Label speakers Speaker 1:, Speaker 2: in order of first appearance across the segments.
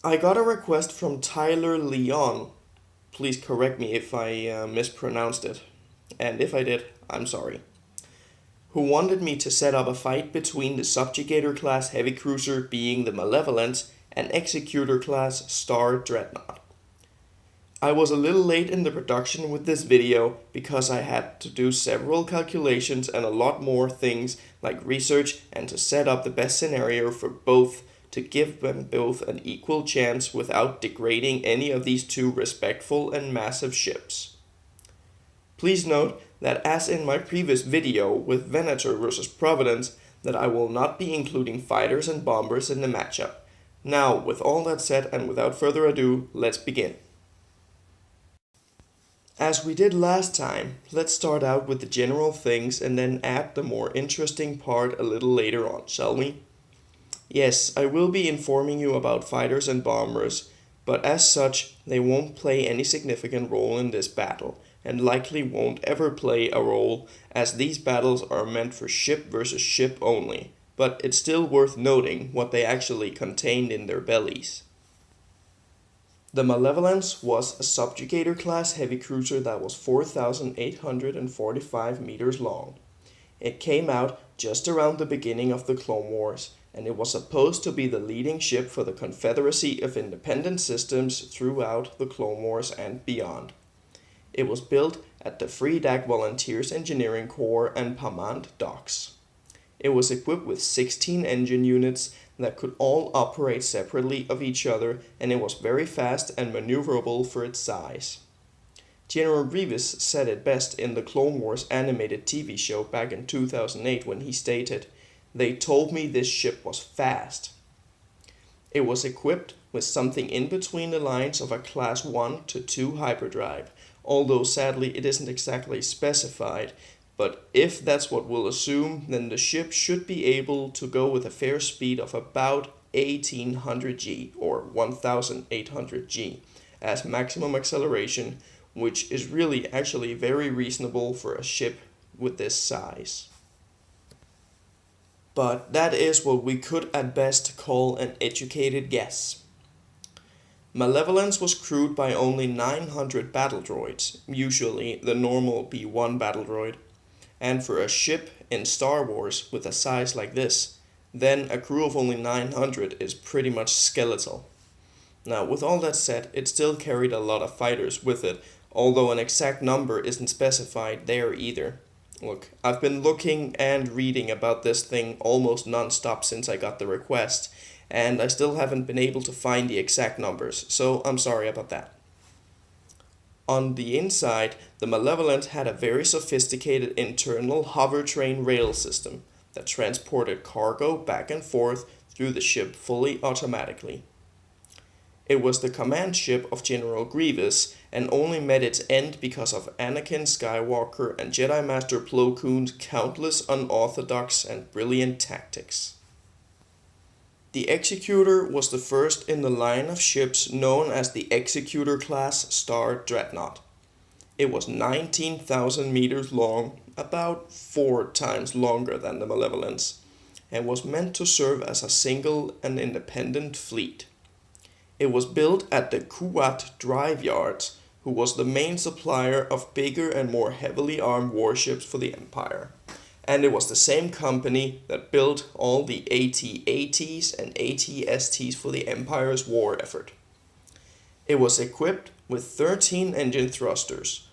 Speaker 1: I got a request from Tyler Lyon. Please correct me if I mispronounced it. And if I did, I'm sorry. Who wanted me to set up a fight between the Subjugator class heavy cruiser being the Malevolence and Executor class Star Dreadnaught. I was a little late in the production with this video because I had to do several calculations and a lot more things like research and to set up the best scenario for both to give them both an equal chance without degrading any of these two respectful and massive ships. Please note that as in my previous video with Venator vs Providence, that I will not be including fighters and bombers in the matchup. Now, with all that said and without further ado, let's begin. As we did last time, let's start out with the general things and then add the more interesting part a little later on, shall we? Yes, I will be informing you about fighters and bombers, but as such, they won't play any significant role in this battle, and likely won't ever play a role, as these battles are meant for ship versus ship only, but it's still worth noting what they actually contained in their bellies. The Malevolence was a Subjugator class heavy cruiser that was 4,845 meters long. It came out just around the beginning of the Clone Wars, and it was supposed to be the leading ship for the Confederacy of Independent Systems throughout the Clone Wars and beyond. It was built at the Freedak Volunteers Engineering Corps and Pamant docks. It was equipped with 16 engine units that could all operate separately of each other, and it was very fast and maneuverable for its size. General Grievous said it best in the Clone Wars animated TV show back in 2008 when he stated, "They told me this ship was fast." It was equipped with something in between the lines of a Class 1 to 2 hyperdrive, although sadly it isn't exactly specified, but if that's what we'll assume, then the ship should be able to go with a fair speed of about 1800 G or 1800 G as maximum acceleration, which is really actually very reasonable for a ship with this size. But that is what we could at best call an educated guess. Malevolence was crewed by only 900 battle droids, usually the normal B1 battle droid, and for a ship in Star Wars with a size like this, then a crew of only 900 is pretty much skeletal. Now, with all that said, it still carried a lot of fighters with it, although an exact number isn't specified there either. Look, I've been looking and reading about this thing almost non-stop since I got the request, and I still haven't been able to find the exact numbers, so I'm sorry about that. On the inside, the Malevolent had a very sophisticated internal hover train rail system that transported cargo back and forth through the ship fully automatically. It was the command ship of General Grievous and only met its end because of Anakin Skywalker and Jedi Master Plo Koon's countless unorthodox and brilliant tactics. The Executor was the first in the line of ships known as the Executor class Star Dreadnaught. It was 19,000 meters long, about 4 times longer than the Malevolence, and was meant to serve as a single and independent fleet. It was built at the Kuwait Drive Yards, who was the main supplier of bigger and more heavily armed warships for the Empire. And it was the same company that built all the AT-ATs and AT-STs for the Empire's war effort. It was equipped with 13 engine thrusters.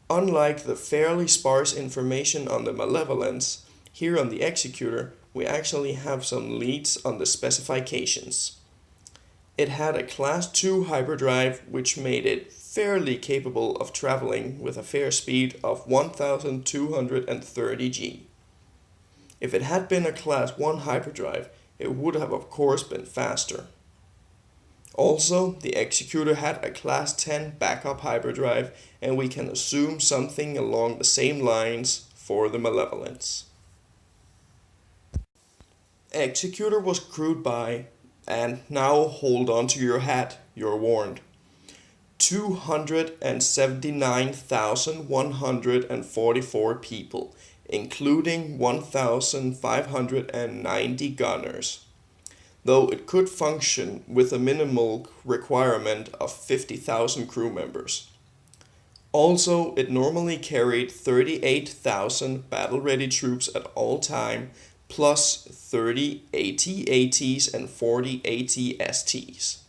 Speaker 1: Unlike the fairly sparse information on the Malevolence, here on the Executor we actually have some leads on the specifications. It had a Class 2 hyperdrive, which made it fairly capable of traveling with a fair speed of 1230 G. If it had been a Class 1 hyperdrive, it would have of course been faster. Also, the Executor had a Class 10 backup hyperdrive, and we can assume something along the same lines for the Malevolence. Executor was crewed by, and now hold on to your hat, you're warned, 279,144 people, including 1,590 gunners. though it could function with a minimal requirement of 50,000 crew members. Also, it normally carried 38,000 battle-ready troops at all time, plus 30 AT-ATs and 40 AT-STs.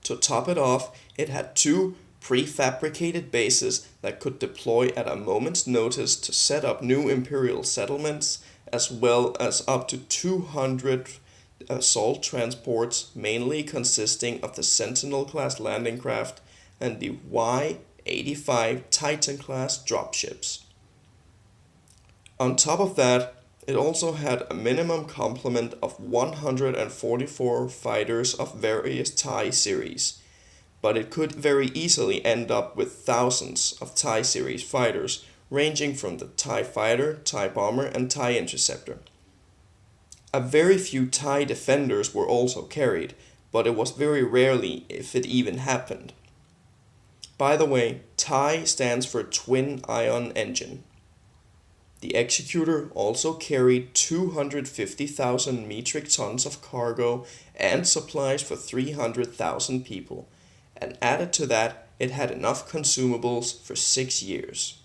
Speaker 1: To top it off, it had 2 prefabricated bases that could deploy at a moment's notice to set up new Imperial settlements, as well as up to 200 assault transports, mainly consisting of the Sentinel-class landing craft and the Y-85 Titan-class dropships. On top of that, it also had a minimum complement of 144 fighters of various TIE series, but it could very easily end up with thousands of TIE series fighters, ranging from the TIE Fighter, TIE Bomber, and TIE Interceptor. A very few TIE Defenders were also carried, but it was very rarely if it even happened. By the way, TIE stands for Twin Ion Engine. The Executor also carried 250,000 metric tons of cargo and supplies for 300,000 people, and added to that, it had enough consumables for 6 years.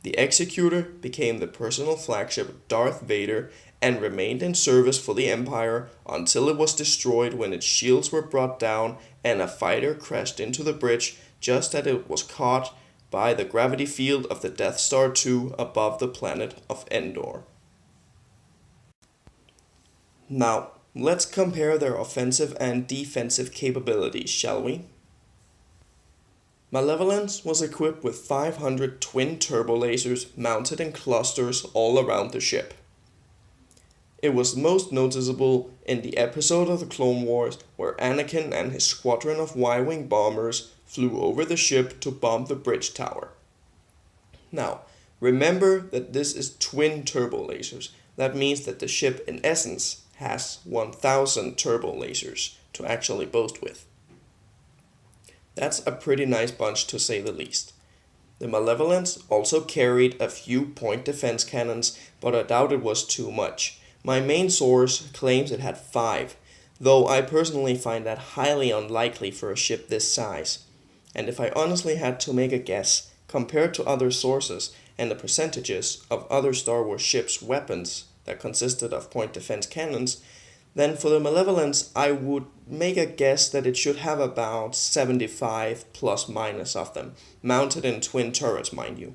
Speaker 1: The Executor became the personal flagship of Darth Vader and remained in service for the Empire until it was destroyed when its shields were brought down and a fighter crashed into the bridge just as it was caught by the gravity field of the Death Star 2 above the planet of Endor. Now, let's compare their offensive and defensive capabilities, shall we? Malevolence was equipped with 500 twin turbo lasers mounted in clusters all around the ship. It was most noticeable in the episode of the Clone Wars where Anakin and his squadron of Y-Wing bombers flew over the ship to bomb the bridge tower. Now, remember that this is twin turbo lasers. That means that the ship in essence has 1,000 turbo lasers to actually boast with. That's a pretty nice bunch to say the least. The Malevolence also carried a few point defense cannons, but I doubt it was too much. My main source claims it had 5, though I personally find that highly unlikely for a ship this size. And if I honestly had to make a guess, compared to other sources and the percentages of other Star Wars ships' weapons that consisted of point defense cannons, then for the Malevolence I would make a guess that it should have about 75 plus minus of them, mounted in twin turrets, mind you.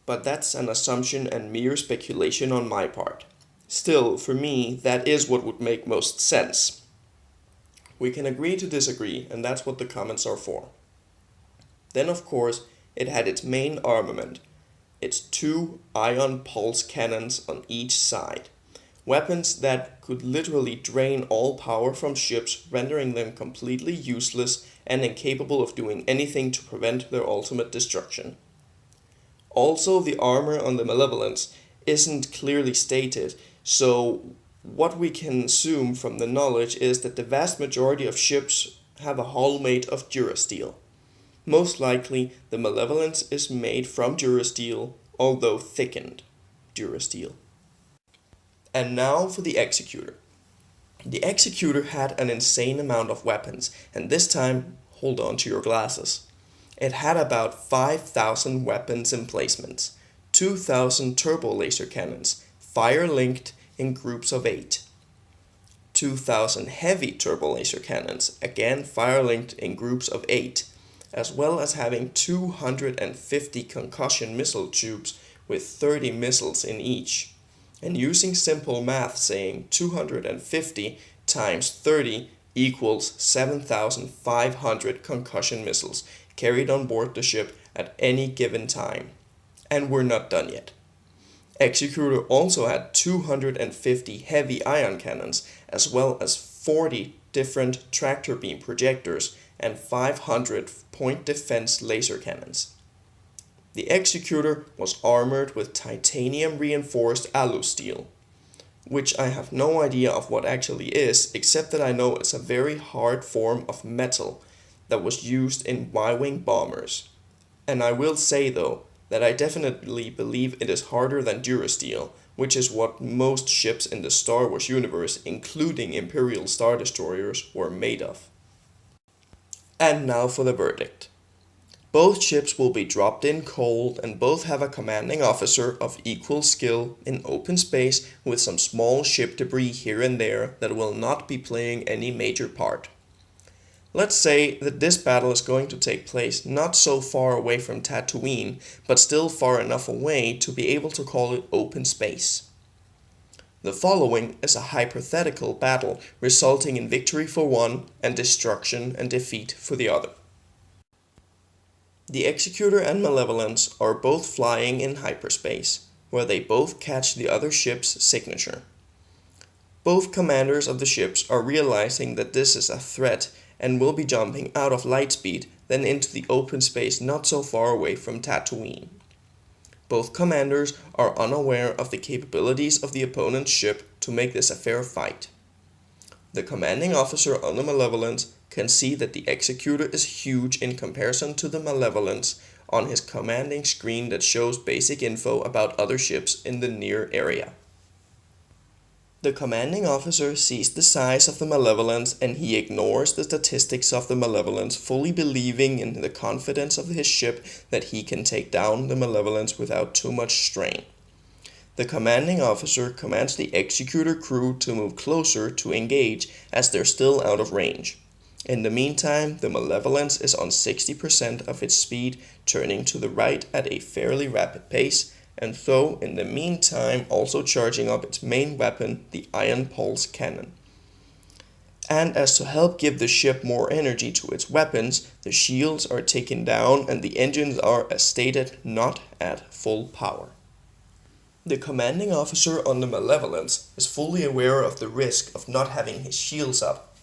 Speaker 1: But that's an assumption and mere speculation on my part. Still, for me, that is what would make most sense. We can agree to disagree, and that's what the comments are for. Then, of course, it had its main armament, its 2 ion pulse cannons on each side. Weapons that could literally drain all power from ships, rendering them completely useless and incapable of doing anything to prevent their ultimate destruction. Also, the armor on the Malevolence isn't clearly stated, so what we can assume from the knowledge is that the vast majority of ships have a hull made of durasteel. Most likely, the Malevolence is made from durasteel, although thickened durasteel. And now for the Executor. The Executor had an insane amount of weapons, and this time, hold on to your glasses. It had about 5,000 weapons emplacements, 2,000 turbo laser cannons, fire-linked in groups of 8, 2,000 heavy turbo laser cannons, again fire-linked in groups of 8, as well as having 250 concussion missile tubes with 30 missiles in each. And using simple math saying 250 times 30 equals 7,500 concussion missiles carried on board the ship at any given time. And we're not done yet. Executor also had 250 heavy ion cannons, as well as 40 different tractor beam projectors and 500 point defense laser cannons. The Executor was armored with titanium reinforced alu steel, which I have no idea of what actually is, except that I know it's a very hard form of metal that was used in Y-Wing bombers. And I will say though, that I definitely believe it is harder than durasteel, which is what most ships in the Star Wars universe, including Imperial Star Destroyers, were made of. And now for the verdict. Both ships will be dropped in cold and both have a commanding officer of equal skill in open space with some small ship debris here and there that will not be playing any major part. Let's say that this battle is going to take place not so far away from Tatooine, but still far enough away to be able to call it open space. The following is a hypothetical battle resulting in victory for one and destruction and defeat for the other. The Executor and Malevolence are both flying in hyperspace, where they both catch the other ship's signature. Both commanders of the ships are realizing that this is a threat and will be jumping out of lightspeed, then into the open space not so far away from Tatooine. Both commanders are unaware of the capabilities of the opponent's ship to make this a fair fight. The commanding officer on the Malevolence can see that the Executor is huge in comparison to the Malevolence on his commanding screen that shows basic info about other ships in the near area. The commanding officer sees the size of the Malevolence and he ignores the statistics of the Malevolence, fully believing in the confidence of his ship that he can take down the Malevolence without too much strain. The commanding officer commands the Executor crew to move closer to engage as they're still out of range. In the meantime, the Malevolence is on 60% of its speed, turning to the right at a fairly rapid pace, and so in the meantime also charging up its main weapon, the Ion Pulse Cannon. And as to help give the ship more energy to its weapons, the shields are taken down and the engines are, as stated, not at full power. The commanding officer on the Malevolence is fully aware of the risk of not having his shields up,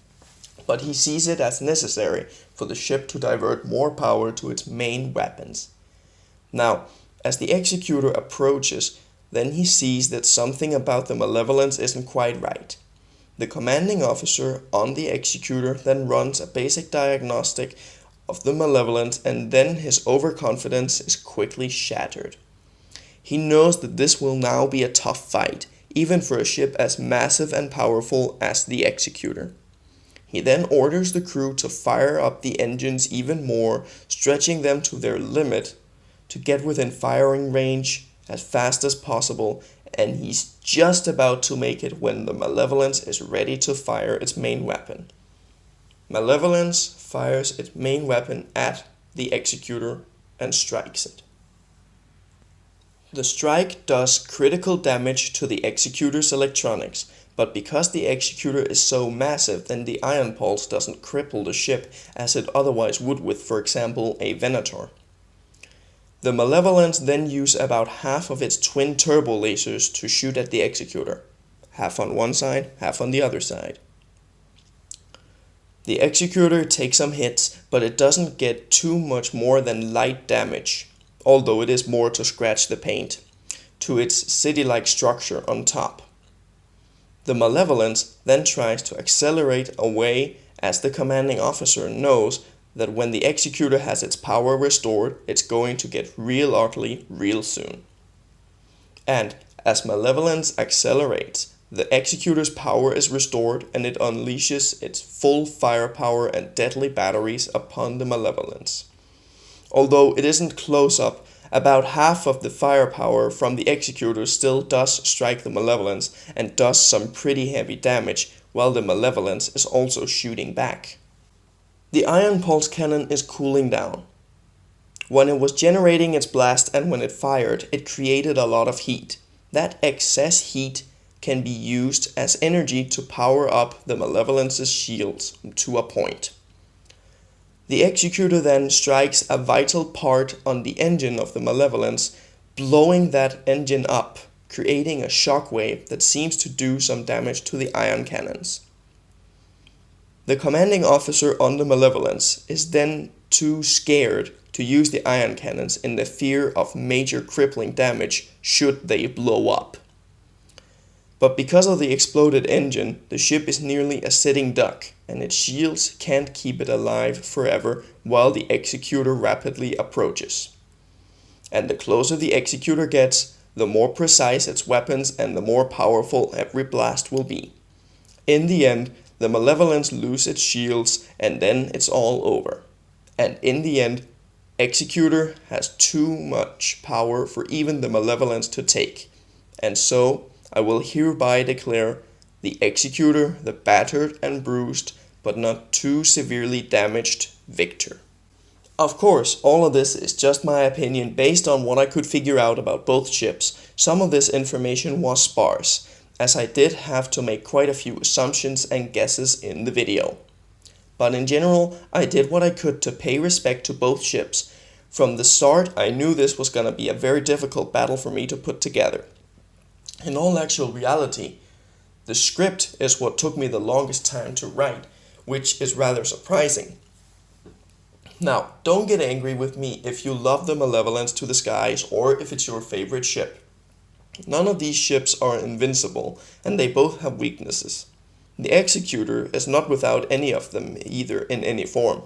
Speaker 1: but he sees it as necessary for the ship to divert more power to its main weapons. Now, as the Executor approaches, then he sees that something about the Malevolence isn't quite right. The commanding officer on the Executor then runs a basic diagnostic of the Malevolence, and then his overconfidence is quickly shattered. He knows that this will now be a tough fight, even for a ship as massive and powerful as the Executor. He then orders the crew to fire up the engines even more, stretching them to their limit to get within firing range as fast as possible, and he's just about to make it when the Malevolence is ready to fire its main weapon. Malevolence fires its main weapon at the Executor and strikes it. The strike does critical damage to the Executor's electronics, but because the Executor is so massive, then the Ion Pulse doesn't cripple the ship as it otherwise would with, for example, a Venator. The Malevolence then use about half of its twin turbo lasers to shoot at the Executor, half on one side, half on the other side. The Executor takes some hits, but it doesn't get too much more than light damage, although it is more to scratch the paint, to its city-like structure on top. The Malevolence then tries to accelerate away as the commanding officer knows that when the Executor has its power restored, it's going to get real ugly real soon. And as Malevolence accelerates, the Executor's power is restored and it unleashes its full firepower and deadly batteries upon the Malevolence. Although it isn't close up, about half of the firepower from the Executor still does strike the Malevolence and does some pretty heavy damage, while the Malevolence is also shooting back. The Ion Pulse Cannon is cooling down. When it was generating its blast and when it fired, it created a lot of heat. That excess heat can be used as energy to power up the Malevolence's shields to a point. The Executor then strikes a vital part on the engine of the Malevolence, blowing that engine up, creating a shockwave that seems to do some damage to the ion cannons. The commanding officer on the Malevolence is then too scared to use the ion cannons in the fear of major crippling damage should they blow up. But because of the exploded engine, the ship is nearly a sitting duck, and its shields can't keep it alive forever while the Executor rapidly approaches. And the closer the Executor gets, the more precise its weapons and the more powerful every blast will be. In the end, the Malevolence lose its shields and then it's all over. And in the end, Executor has too much power for even the Malevolence to take. And so, I will hereby declare the Executor the battered and bruised, but not too severely damaged victor. Of course, all of this is just my opinion based on what I could figure out about both ships. Some of this information was sparse, as I did have to make quite a few assumptions and guesses in the video. But in general, I did what I could to pay respect to both ships. From the start, I knew this was gonna be a very difficult battle for me to put together. In all actual reality, the script is what took me the longest time to write, which is rather surprising. Now, don't get angry with me if you love the Malevolence to the skies or if it's your favorite ship. None of these ships are invincible, and they both have weaknesses. The Executor is not without any of them either in any form.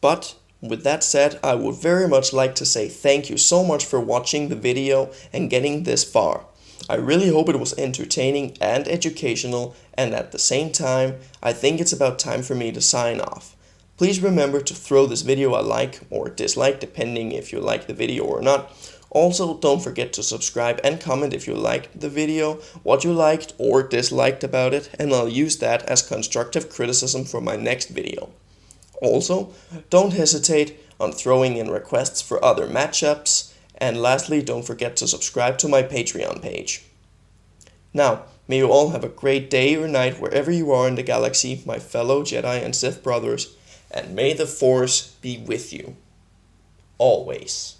Speaker 1: But, with that said, I would very much like to say thank you so much for watching the video and getting this far. I really hope it was entertaining and educational, and at the same time, I think it's about time for me to sign off. Please remember to throw this video a like or dislike depending if you like the video or not. Also, don't forget to subscribe and comment if you liked the video, what you liked or disliked about it, and I'll use that as constructive criticism for my next video. Also, don't hesitate on throwing in requests for other matchups, and lastly, don't forget to subscribe to my Patreon page. Now, may you all have a great day or night wherever you are in the galaxy, my fellow Jedi and Sith brothers, and may the Force be with you. Always.